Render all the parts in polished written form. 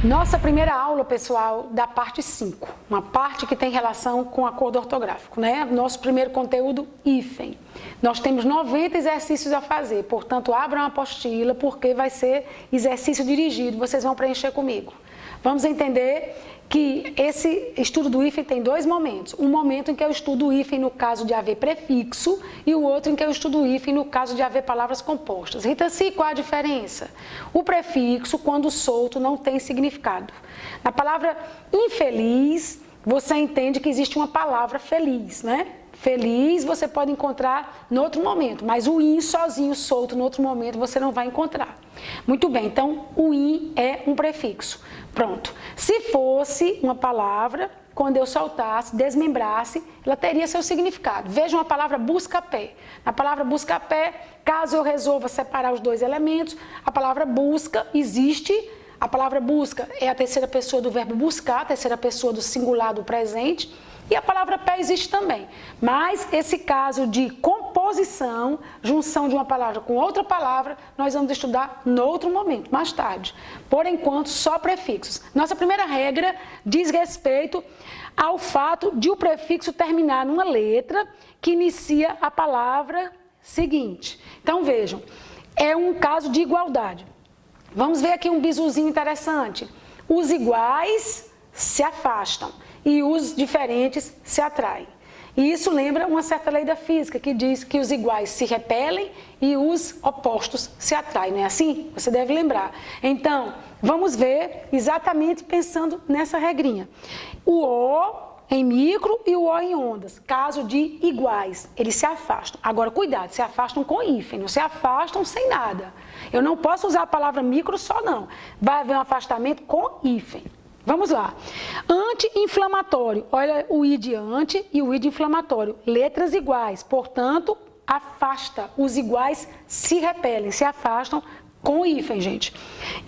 Nossa primeira aula, pessoal, da parte 5, uma parte que tem relação com acordo ortográfico, né? Nosso primeiro conteúdo, hífen. Nós temos 90 exercícios a fazer, portanto, abram a apostila, porque vai ser exercício dirigido, vocês vão preencher comigo. Vamos entender que esse estudo do hífen tem dois momentos. Um momento em que eu estudo o hífen no caso de haver prefixo e o outro em que eu estudo o hífen no caso de haver palavras compostas. Rita, se qual a diferença? O prefixo, quando solto, não tem significado. Na palavra infeliz, você entende que existe uma palavra feliz, né? Feliz você pode encontrar no outro momento, mas o in sozinho, solto, no outro momento, você não vai encontrar. Muito bem, então o in é um prefixo. Pronto. Se fosse uma palavra, quando eu soltasse, desmembrasse, ela teria seu significado. Vejam a palavra busca-pé. Na palavra busca-pé, caso eu resolva separar os dois elementos, a palavra busca existe. A palavra busca é a terceira pessoa do verbo buscar, a terceira pessoa do singular do presente. E a palavra pé existe também, mas esse caso de composição, junção de uma palavra com outra palavra, nós vamos estudar no outro momento, mais tarde. Por enquanto, só prefixos. Nossa primeira regra diz respeito ao fato de o prefixo terminar numa letra que inicia a palavra seguinte. Então vejam, é um caso de igualdade. Vamos ver aqui um bisuzinho interessante. Os iguais se afastam e os diferentes se atraem. E isso lembra uma certa lei da física, que diz que os iguais se repelem e os opostos se atraem, não é assim? Você deve lembrar. Então, vamos ver exatamente pensando nessa regrinha. O O em micro e o O em ondas, caso de iguais, eles se afastam. Agora, cuidado, se afastam com hífen, não se afastam sem nada. Eu não posso usar a palavra micro só não, vai haver um afastamento com hífen. Vamos lá. Anti-inflamatório. Olha o I de anti e o I de inflamatório. Letras iguais. Portanto, afasta. Os iguais se repelem, se afastam com hífen, gente.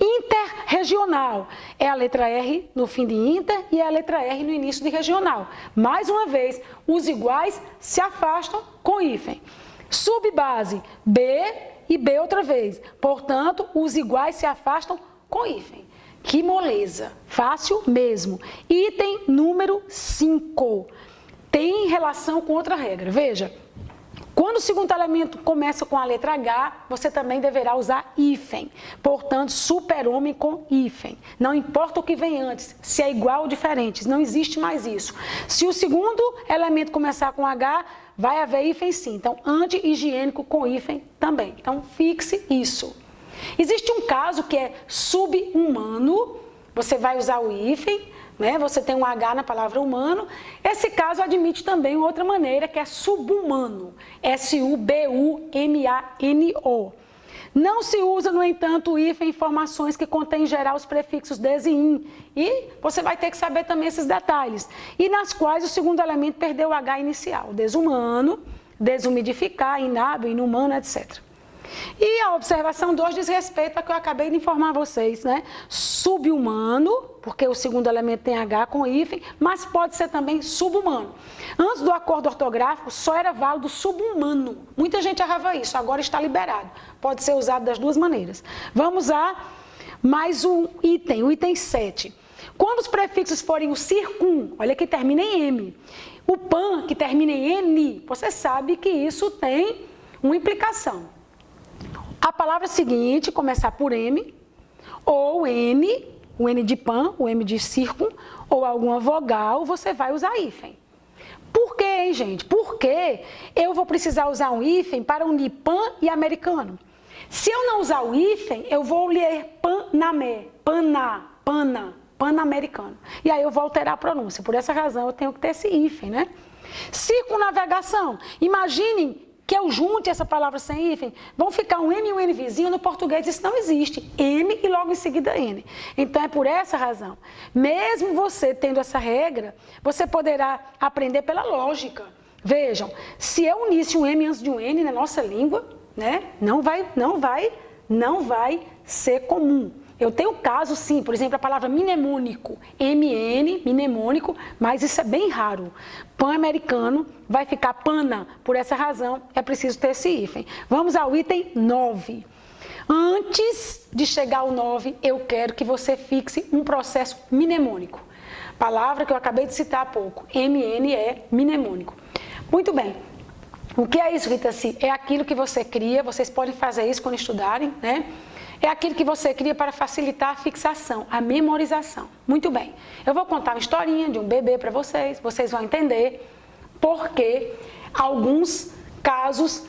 Interregional. É a letra R no fim de inter e é a letra R no início de regional. Mais uma vez, os iguais se afastam com hífen. Subbase. B e B outra vez. Portanto, os iguais se afastam com hífen. Que moleza, fácil mesmo. Item número 5, tem relação com outra regra. Veja, quando o segundo elemento começa com a letra H, você também deverá usar hífen. Portanto, super-homem com hífen. Não importa o que vem antes, se é igual ou diferente, não existe mais isso. Se o segundo elemento começar com H, vai haver hífen sim. Então, anti-higiênico com hífen também. Então, fixe isso. Existe um caso que é sub-humano, você vai usar o hífen, né? Você tem um H na palavra humano. Esse caso admite também outra maneira, que é subhumano, S-U-B-U-M-A-N-O. Não se usa, no entanto, o hífen em informações que contêm em geral os prefixos des e in. E você vai ter que saber também esses detalhes. E nas quais o segundo elemento perdeu o H inicial. Desumano, desumidificar, inábil, inumano, etc. E a observação 2 diz respeito a que eu acabei de informar vocês, né? Subhumano, porque o segundo elemento tem H com hífen, mas pode ser também subhumano. Antes do acordo ortográfico, só era válido subhumano. Muita gente errava isso, agora está liberado. Pode ser usado das duas maneiras. Vamos a mais um item, o item 7. Quando os prefixos forem o circum, olha que termina em M, o pan, que termina em N, você sabe que isso tem uma implicação. A palavra seguinte começar por M, ou N, o N de pan, o M de circum, ou alguma vogal, você vai usar hífen. Por quê, hein, gente? Porque eu vou precisar usar um hífen para unir pan e americano. Se eu não usar o hífen, eu vou ler panamé, paná, pana, pan-americano. E aí eu vou alterar a pronúncia. Por essa razão eu tenho que ter esse hífen, né? Circunnavegação. Imaginem que eu junte essa palavra sem hífen, vão ficar um M e um N vizinho. No português isso não existe, M e logo em seguida N. Então é por essa razão. Mesmo você tendo essa regra, você poderá aprender pela lógica. Vejam, se eu unisse um M antes de um N na nossa língua, né, não vai ser comum. Eu tenho casos, sim, por exemplo, a palavra mnemônico, MN, mnemônico, mas isso é bem raro. Pan-americano vai ficar pana, por essa razão é preciso ter esse hífen. Vamos ao item 9. Antes de chegar ao 9, eu quero que você fixe um processo mnemônico. Palavra que eu acabei de citar há pouco, MN é mnemônico. Muito bem. O que é isso, Rita C? É aquilo que você cria, vocês podem fazer isso quando estudarem, né? É aquilo que você cria para facilitar a fixação, a memorização. Muito bem. Eu vou contar uma historinha de um bebê para vocês vão entender por que alguns casos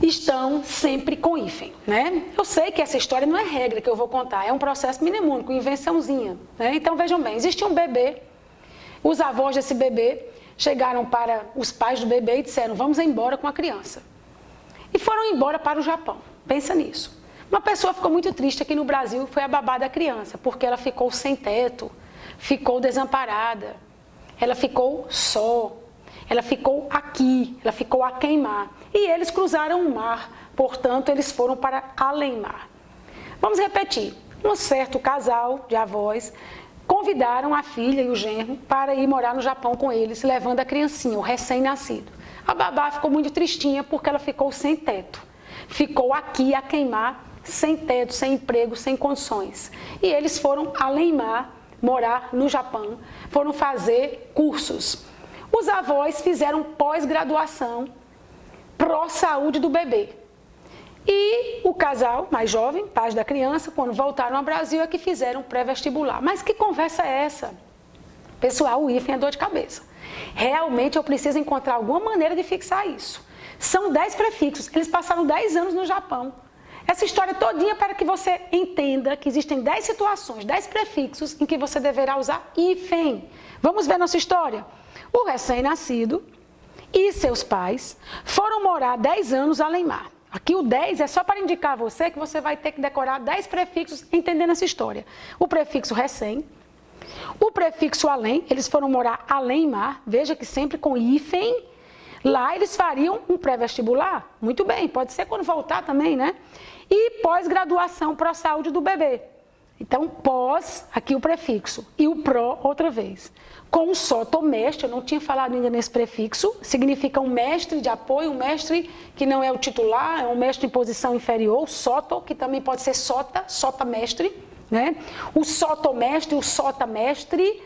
estão sempre com hífen, né? Eu sei que essa história não é regra que eu vou contar, é um processo mnemônico, invençãozinha, né? Então vejam bem, existe um bebê, os avós desse bebê chegaram para os pais do bebê e disseram, vamos embora com a criança. E foram embora para o Japão, pensa nisso. Uma pessoa ficou muito triste aqui no Brasil, foi a babá da criança, porque ela ficou sem teto, ficou desamparada, ela ficou só, ela ficou aqui, ela ficou a queimar. E eles cruzaram o mar, portanto, eles foram para além-mar. Vamos repetir. Um certo casal de avós convidaram a filha e o genro para ir morar no Japão com eles, levando a criancinha, o recém-nascido. A babá ficou muito tristinha porque ela ficou sem teto. Ficou aqui a queimar, sem teto, sem emprego, sem condições. E eles foram além-mar, morar no Japão, foram fazer cursos. Os avós fizeram pós-graduação pró-saúde do bebê. E o casal mais jovem, pais da criança, quando voltaram ao Brasil, é que fizeram pré-vestibular. Mas que conversa é essa? Pessoal, o hífen é dor de cabeça. Realmente eu preciso encontrar alguma maneira de fixar isso. São 10 prefixos, eles passaram 10 anos no Japão. Essa história todinha para que você entenda que existem 10 situações, 10 prefixos em que você deverá usar hífen. Vamos ver nossa história? O recém-nascido e seus pais foram morar 10 anos além-mar. Aqui o 10 é só para indicar a você que você vai ter que decorar 10 prefixos entendendo essa história. O prefixo recém, o prefixo além, eles foram morar além-mar, veja que sempre com hífen. Lá eles fariam um pré-vestibular, muito bem, pode ser quando voltar também, né? E pós-graduação para a saúde do bebê. Então, pós, aqui o prefixo, e o pró outra vez. Com o sotomestre, eu não tinha falado ainda nesse prefixo, significa um mestre de apoio, um mestre que não é o titular, é um mestre em posição inferior, soto, que também pode ser sota, sota-mestre, né? O sotomestre, o sota-mestre,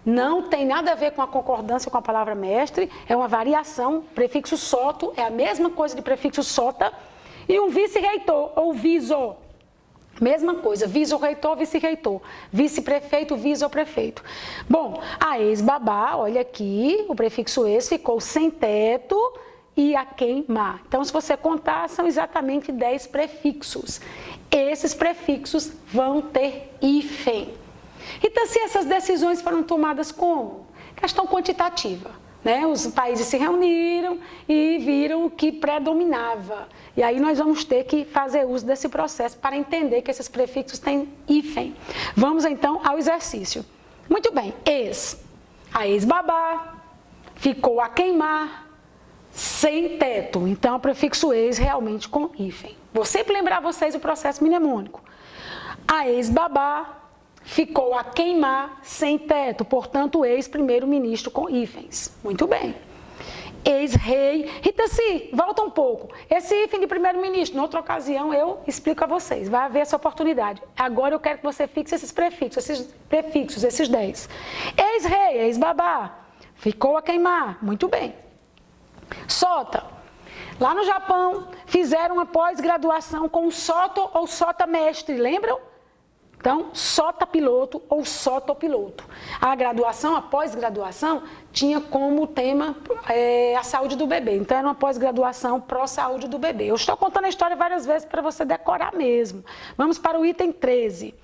não tem nada a ver com a concordância com a palavra mestre, é uma variação, prefixo soto, é a mesma coisa de prefixo sota, e um vice-reitor, ou viso, mesma coisa, vice-reitor, vice-reitor, vice-prefeito, vice-prefeito. Bom, a ex-babá, olha aqui, o prefixo ex ficou sem teto e a queimar. Então, se você contar, são exatamente 10 prefixos. Esses prefixos vão ter hífen. Então, se essas decisões foram tomadas como? Questão quantitativa, né? Os países se reuniram e viram o que predominava. E aí nós vamos ter que fazer uso desse processo para entender que esses prefixos têm hífen. Vamos então ao exercício. Muito bem, ex. A ex-babá ficou a queimar sem teto. Então, o prefixo ex realmente com hífen. Vou sempre lembrar vocês o processo mnemônico. A ex-babá ficou a queimar sem teto, portanto, ex-primeiro-ministro com hífens. Muito bem. Ex-rei. Rita C, volta um pouco. Esse hífen de primeiro-ministro, noutra ocasião eu explico a vocês. Vai haver essa oportunidade. Agora eu quero que você fixe esses prefixos, esses 10. Ex-rei, ex-babá. Ficou a queimar. Muito bem. Sota. Lá no Japão, fizeram uma pós-graduação com soto ou sota-mestre, lembram? Então, sota-piloto ou sotopiloto. A graduação, a pós-graduação, tinha como tema a saúde do bebê. Então, era uma pós-graduação pró-saúde do bebê. Eu estou contando a história várias vezes para você decorar mesmo. Vamos para o item 13.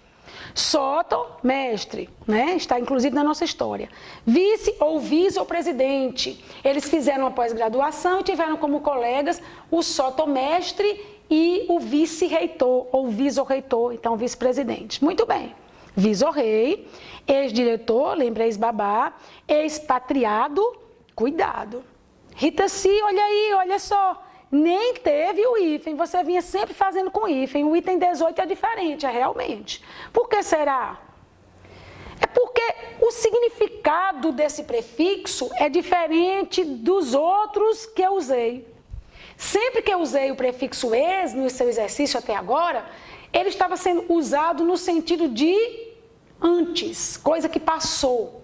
Soto, mestre, né? Está inclusive na nossa história. Vice ou vice-presidente. Eles fizeram uma pós-graduação e tiveram como colegas o sotomestre e o vice-reitor, ou vice-reitor, então vice-presidente. Muito bem. Vice-rei, ex-diretor, lembra ex-babá, expatriado, cuidado. Rita C, olha aí, olha só. nem teve o hífen, você vinha sempre fazendo com hífen. O item 18 é diferente, é realmente. Por que será? É porque o significado desse prefixo é diferente dos outros que eu usei. Sempre que eu usei o prefixo ex no seu exercício até agora, ele estava sendo usado no sentido de antes, coisa que passou.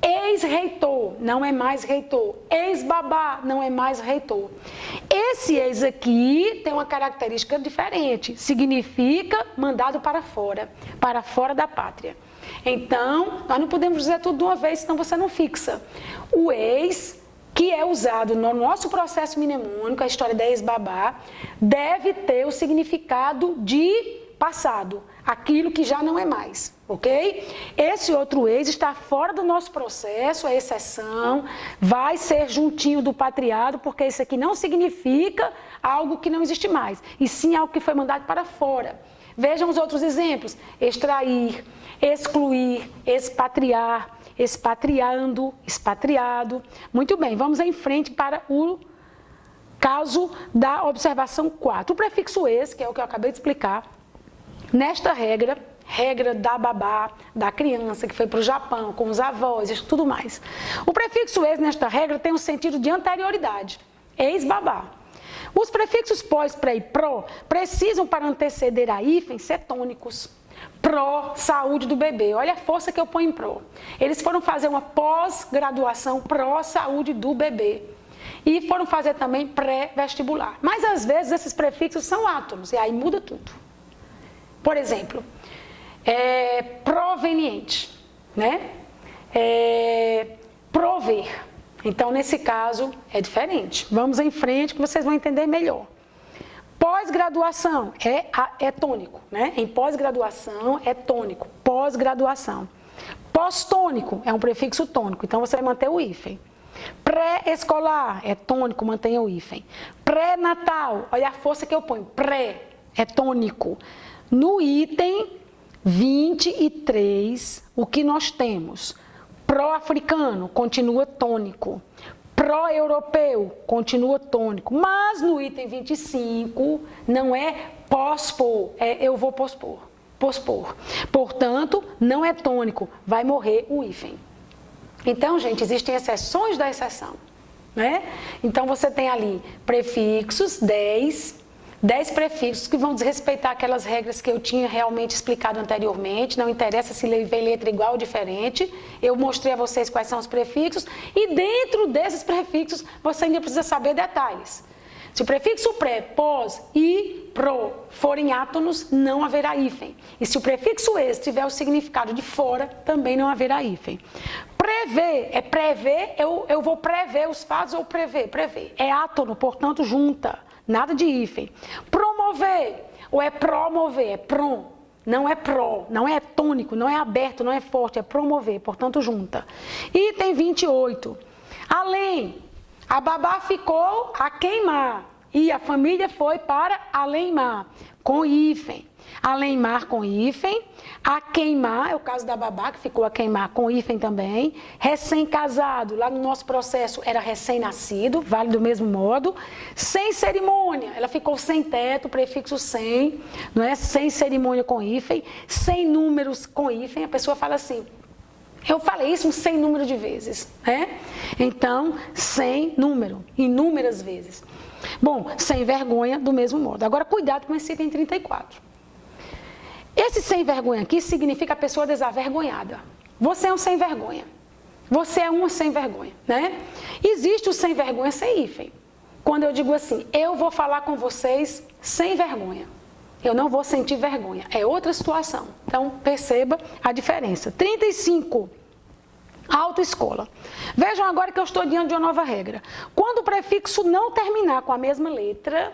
Ex-reitor, não é mais reitor. Ex-babá, não é mais reitor. Esse ex aqui tem uma característica diferente. Significa mandado para fora da pátria. Então, nós não podemos dizer tudo de uma vez, senão você não fixa. O ex, que é usado no nosso processo mnemônico, a história da ex-babá, deve ter o significado de passado, aquilo que já não é mais, ok? Esse outro ex está fora do nosso processo, é exceção, vai ser juntinho do patriado, porque isso aqui não significa algo que não existe mais, e sim algo que foi mandado para fora. Vejam os outros exemplos: extrair, excluir, expatriar, expatriando, expatriado. Muito bem, vamos em frente para o caso da observação 4. O prefixo ex, que é o que eu acabei de explicar, nesta regra da babá, da criança que foi para o Japão, com os avós e tudo mais. O prefixo ex, nesta regra, tem um sentido de anterioridade, ex-babá. Os prefixos pós, pré e pró precisam, para anteceder a hífen, ser tônicos. Pró, saúde do bebê. Olha a força que eu ponho em pró. Eles foram fazer uma pós-graduação pró, saúde do bebê. E foram fazer também pré-vestibular. Mas, às vezes, esses prefixos são átonos, e aí muda tudo. Por exemplo, proveniente, né? Prover. Então, nesse caso, é diferente. Vamos em frente que vocês vão entender melhor. Pós-graduação é tônico, né? Em pós-graduação é tônico. Pós-graduação. Pós-tônico é um prefixo tônico, então você vai manter o hífen. Pré-escolar é tônico, mantenha o hífen. Pré-natal, olha a força que eu ponho. Pré é tônico. No item 23, o que nós temos? Pró-africano, continua tônico. Pró-europeu, continua tônico. Mas no item 25, não é pospor, é eu vou pospor. Pospor. Portanto, não é tônico, vai morrer o hífen. Então, gente, existem exceções da exceção, né? Então, você tem ali prefixos, 10 prefixos que vão desrespeitar aquelas regras que eu tinha realmente explicado anteriormente, não interessa se vem letra igual ou diferente, eu mostrei a vocês quais são os prefixos, e dentro desses prefixos você ainda precisa saber detalhes. Se o prefixo pré, pós e pro forem átonos, não haverá hífen. E se o prefixo ex tiver o significado de fora, também não haverá hífen. Prever, prever, eu vou prever os fatos ou prever. É átono, portanto, junta. Nada de hífen. Promover, ou é promover, é prom. Não é pró, não é tônico, não é aberto, não é forte, é promover, portanto, junta. Item 28. Além, a babá ficou a queimar e a família foi para além-mar, com hífen. Além-mar com hífen, a queimar, é o caso da babá que ficou a queimar com hífen também. Recém-casado, lá no nosso processo era recém-nascido, vale do mesmo modo. Sem cerimônia, ela ficou sem teto, prefixo sem, não é? Sem cerimônia com hífen. Sem números com hífen, a pessoa fala assim, eu falei isso um sem número de vezes, né? Então, sem número, inúmeras vezes. Bom, sem vergonha do mesmo modo. Agora, cuidado com esse item 34. Esse sem vergonha aqui significa a pessoa desavergonhada. Você é um sem vergonha. Você é uma sem vergonha, né? Existe o sem vergonha sem hífen. Quando eu digo assim, eu vou falar com vocês sem vergonha. Eu não vou sentir vergonha. É outra situação. Então, perceba a diferença. 35. Autoescola. Vejam agora que eu estou diante de uma nova regra. Quando o prefixo não terminar com a mesma letra,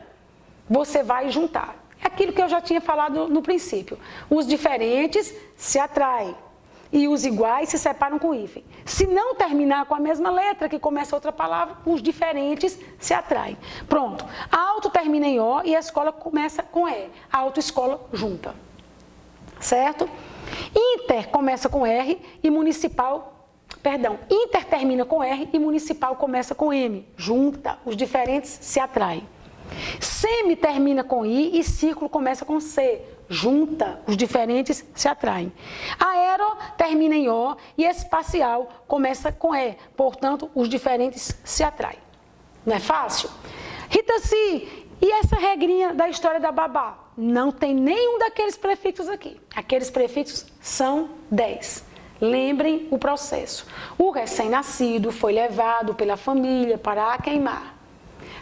você vai juntar. É aquilo que eu já tinha falado no princípio. Os diferentes se atraem e os iguais se separam com hífen. Se não terminar com a mesma letra que começa outra palavra, os diferentes se atraem. Pronto. Auto termina em O e a escola começa com E. Autoescola junta. Certo? Inter começa com R e municipal, inter termina com R e municipal começa com M. Junta. Os diferentes se atraem. Semi termina com I e círculo começa com C. Junta, os diferentes se atraem. Aero termina em O e espacial começa com E. Portanto, os diferentes se atraem. Não é fácil? Rita C, e essa regrinha da história da babá? Não tem nenhum daqueles prefixos aqui. Aqueles prefixos são 10. Lembrem o processo. O recém-nascido foi levado pela família para a queimar.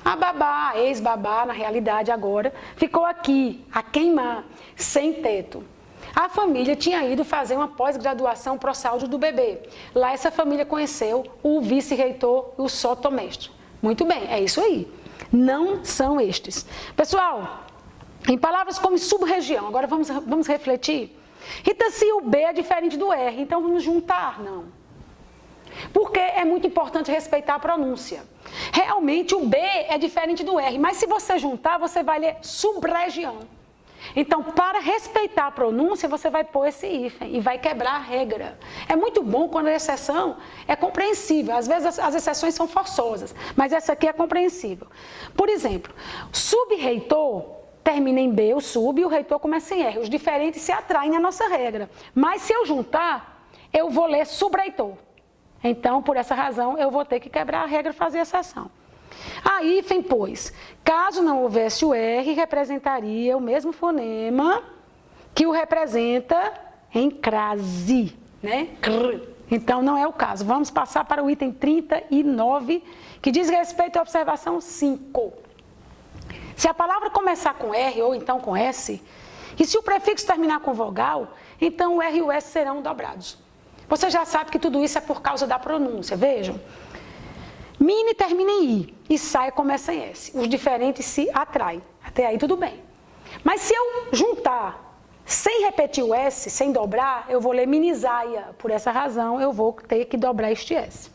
A babá, a ex-babá, na realidade agora, ficou aqui, a queimar, sem teto. A família tinha ido fazer uma pós-graduação pro saúde do bebê. Lá essa família conheceu o vice-reitor e o sotomestre. Muito bem, é isso aí. Não são estes. Pessoal, em palavras como sub-região, agora vamos refletir. Rita, se o B é diferente do R, então vamos juntar? Não. Porque é muito importante respeitar a pronúncia. Realmente o B é diferente do R, mas se você juntar, você vai ler sub-região. Então, para respeitar a pronúncia, você vai pôr esse hífen e vai quebrar a regra. É muito bom quando a exceção é compreensível. Às vezes as exceções são forçosas, mas essa aqui é compreensível. Por exemplo, sub-reitor termina em B, o sub, e o reitor começa em R. Os diferentes se atraem na nossa regra. Mas se eu juntar, eu vou ler sub-reitor. Então, por essa razão, eu vou ter que quebrar a regra e fazer exceção. A hífen, pois, caso não houvesse o R, representaria o mesmo fonema que o representa em crase, né? Então, não é o caso. Vamos passar para o item 39, que diz respeito à observação 5. Se a palavra começar com R ou então com S, e se o prefixo terminar com vogal, então o R e o S serão dobrados. Você já sabe que tudo isso é por causa da pronúncia, vejam. Mini termina em I e sai começa em S. Os diferentes se atraem. Até aí tudo bem. Mas se eu juntar, sem repetir o S, sem dobrar, eu vou ler minisaia. Por essa razão, eu vou ter que dobrar este S.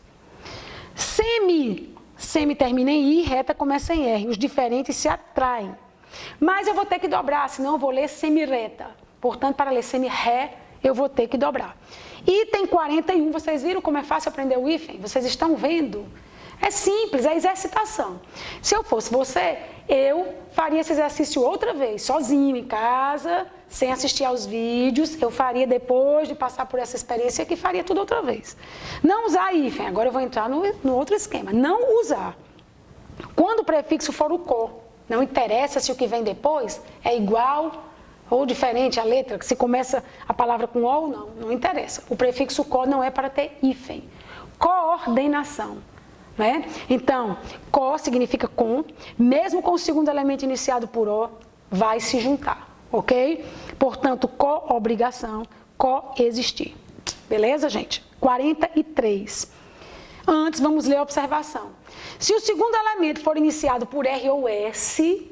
Semi termina em I, reta começa em R. Os diferentes se atraem. Mas eu vou ter que dobrar, senão eu vou ler semi-reta. Portanto, para ler semi-ré, eu vou ter que dobrar. Item 41, vocês viram como é fácil aprender o hífen? Vocês estão vendo? É simples, é exercitação. Se eu fosse você, eu faria esse exercício outra vez, sozinho, em casa, sem assistir aos vídeos. Eu faria depois de passar por essa experiência aqui, faria tudo outra vez. Não usar hífen, agora eu vou entrar no outro esquema. Não usar. Quando o prefixo for o co, não interessa se o que vem depois é igual ou diferente a letra, que se começa a palavra com O ou não interessa. O prefixo co não é para ter hífen. Coordenação. Né? Então, co significa com, mesmo com o segundo elemento iniciado por O, vai se juntar, ok? Portanto, co-obrigação, coexistir. Beleza, gente? 43. Antes, vamos ler a observação. Se o segundo elemento for iniciado por R ou S,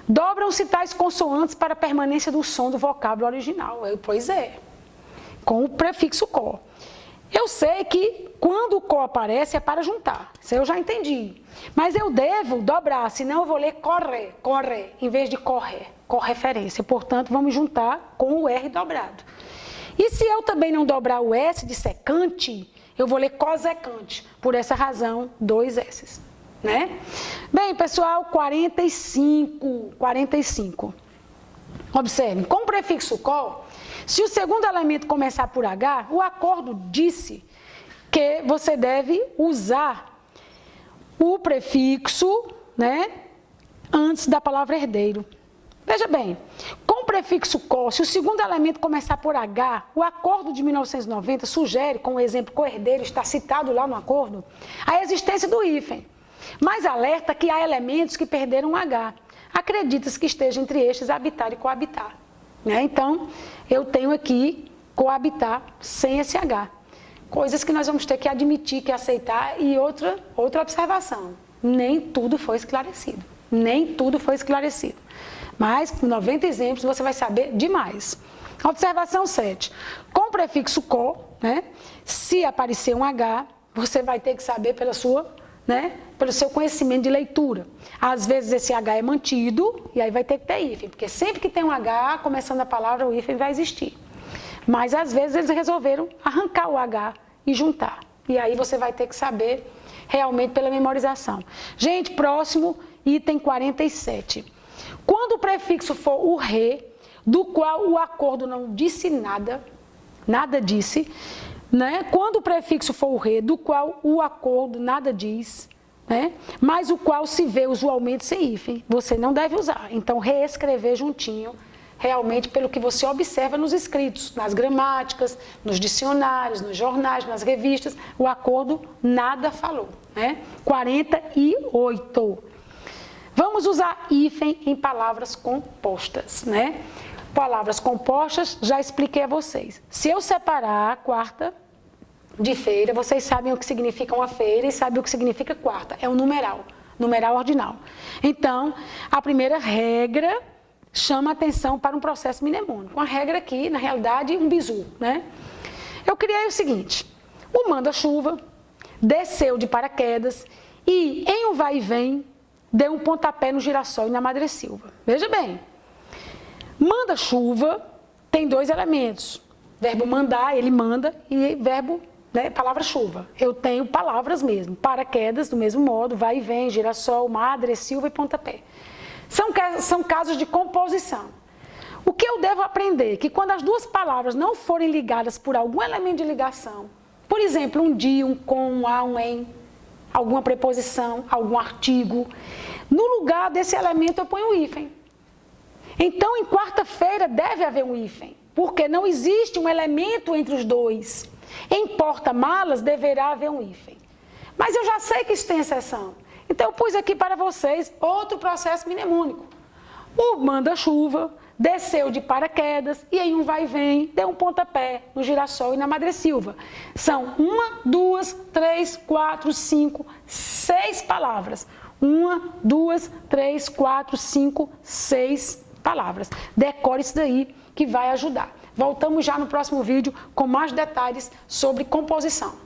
dobram-se tais consoantes para a permanência do som do vocábulo original. Pois é, com o prefixo co. Eu sei que quando o co aparece é para juntar, isso eu já entendi. Mas eu devo dobrar, senão eu vou ler corre, em vez de correr, correferência. Portanto, vamos juntar com o R dobrado. E se eu também não dobrar o S de secante, eu vou ler cosecante. Por essa razão, 2 S's. Né? Bem, pessoal, 45. Observem, com o prefixo co, se o segundo elemento começar por H, o acordo disse que você deve usar o prefixo, né, antes da palavra herdeiro. Veja bem, com o prefixo co, se o segundo elemento começar por H, o acordo de 1990 sugere, com o exemplo co-herdeiro, está citado lá no acordo, a existência do hífen. Mas alerta que há elementos que perderam H. Acredita-se que esteja entre estes habitar e coabitar. Né? Então, eu tenho aqui coabitar sem esse H. Coisas que nós vamos ter que admitir, que aceitar. E outra observação, nem tudo foi esclarecido. Nem tudo foi esclarecido. Mas, com 90 exemplos, você vai saber demais. Observação 7. Com o prefixo co, né, se aparecer um H, você vai ter que saber pelo seu conhecimento de leitura. Às vezes esse H é mantido e aí vai ter que ter hífen, porque sempre que tem um H, começando a palavra, o hífen vai existir. Mas às vezes eles resolveram arrancar o H e juntar. E aí você vai ter que saber realmente pela memorização. Gente, próximo item 47. Quando o prefixo for o re, do qual o acordo não disse nada, nada disse, né? Quando o prefixo for o re, do qual o acordo nada diz, né? Mas o qual se vê usualmente sem hífen, você não deve usar. Então, reescrever juntinho, realmente pelo que você observa nos escritos, nas gramáticas, nos dicionários, nos jornais, nas revistas, o acordo nada falou, né? 48. Vamos usar hífen em palavras compostas, né? Palavras compostas, já expliquei a vocês. Se eu separar a quarta de feira, vocês sabem o que significa uma feira e sabem o que significa quarta. É um numeral, numeral ordinal. Então, a primeira regra chama atenção para um processo mnemônico. Uma regra aqui, na realidade, um bizu, né? Eu criei o seguinte: o manda-chuva desceu de paraquedas e, em um vai e vem, deu um pontapé no girassol e na Madre Silva. Veja bem, manda-chuva tem dois elementos. Verbo mandar, ele manda, e verbo, né, palavra-chuva. Eu tenho palavras mesmo. Paraquedas, do mesmo modo, vai e vem, girassol, Madre Silva e pontapé. São casos de composição. O que eu devo aprender? Que quando as duas palavras não forem ligadas por algum elemento de ligação, por exemplo, um de, um com, um a, um em, alguma preposição, algum artigo, no lugar desse elemento eu ponho o hífen. Então, em quarta-feira deve haver um hífen, porque não existe um elemento entre os dois. Em porta-malas deverá haver um hífen. Mas eu já sei que isso tem exceção. Então, eu pus aqui para vocês outro processo mnemônico. O manda-chuva desceu de paraquedas e em um vai e vem deu um pontapé no girassol e na Madre Silva. São 1, 2, 3, 4, 5, 6 palavras. 1, 2, 3, 4, 5, 6 palavras. Decore isso daí que vai ajudar. Voltamos já no próximo vídeo com mais detalhes sobre composição.